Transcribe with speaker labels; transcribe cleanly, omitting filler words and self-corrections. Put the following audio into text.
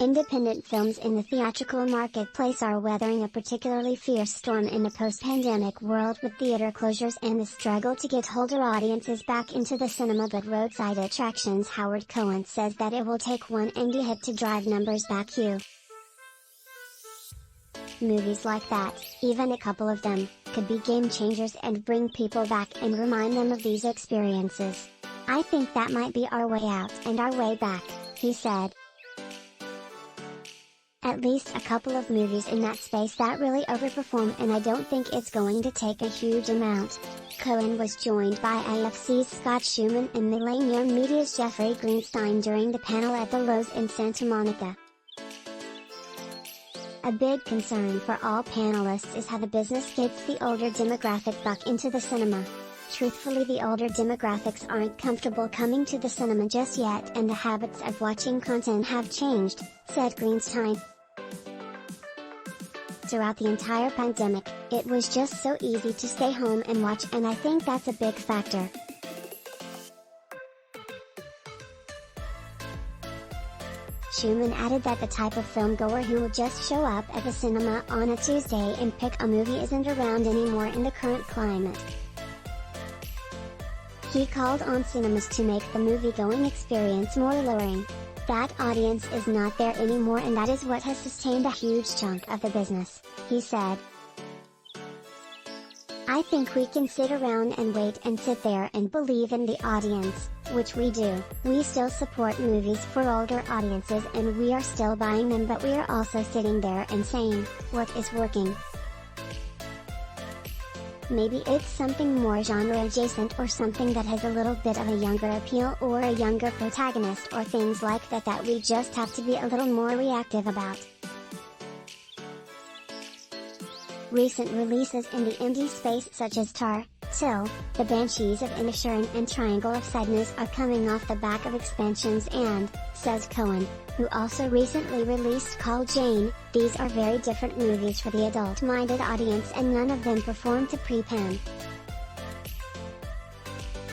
Speaker 1: Independent films in the theatrical marketplace are weathering a particularly fierce storm in the post-pandemic world, with theater closures and the struggle to get older audiences back into the cinema. But Roadside Attractions' Howard Cohen says that it will take one indie hit to drive numbers back. Movies like that, even a couple of them, could be game changers and bring people back and remind them of these experiences. I think that might be our way out and our way back, he said. At least a couple of movies in that space that really overperform, and I don't think it's going to take a huge amount. Cohen was joined by IFC's Scott Shooman and Millennium Media's Jeffrey Greenstein during the panel at the Loews in Santa Monica. A big concern for all panelists is how the business gets the older demographic back into the cinema. Truthfully, the older demographics aren't comfortable coming to the cinema just yet, and the habits of watching content have changed, said Greenstein. Throughout the entire pandemic, it was just so easy to stay home and watch, and I think that's a big factor. Shooman added that the type of filmgoer who will just show up at the cinema on a Tuesday and pick a movie isn't around anymore in the current climate. He called on cinemas to make the moviegoing experience more alluring. That audience is not there anymore, and that is what has sustained a huge chunk of the business, he said. I think we can sit around and wait and sit there and believe in the audience, which we do. We still support movies for older audiences and we are still buying them, but we are also sitting there and saying, what is working? Maybe it's something more genre adjacent, or something that has a little bit of a younger appeal or a younger protagonist, or things like that that we just have to be a little more reactive about. Recent releases in the indie space such as Tar, Till, The Banshees of Inisherin and Triangle of Sadness are coming off the back of expansions and, says Cohen, who also recently released Call Jane, these are very different movies for the adult-minded audience and none of them perform to pre-pan.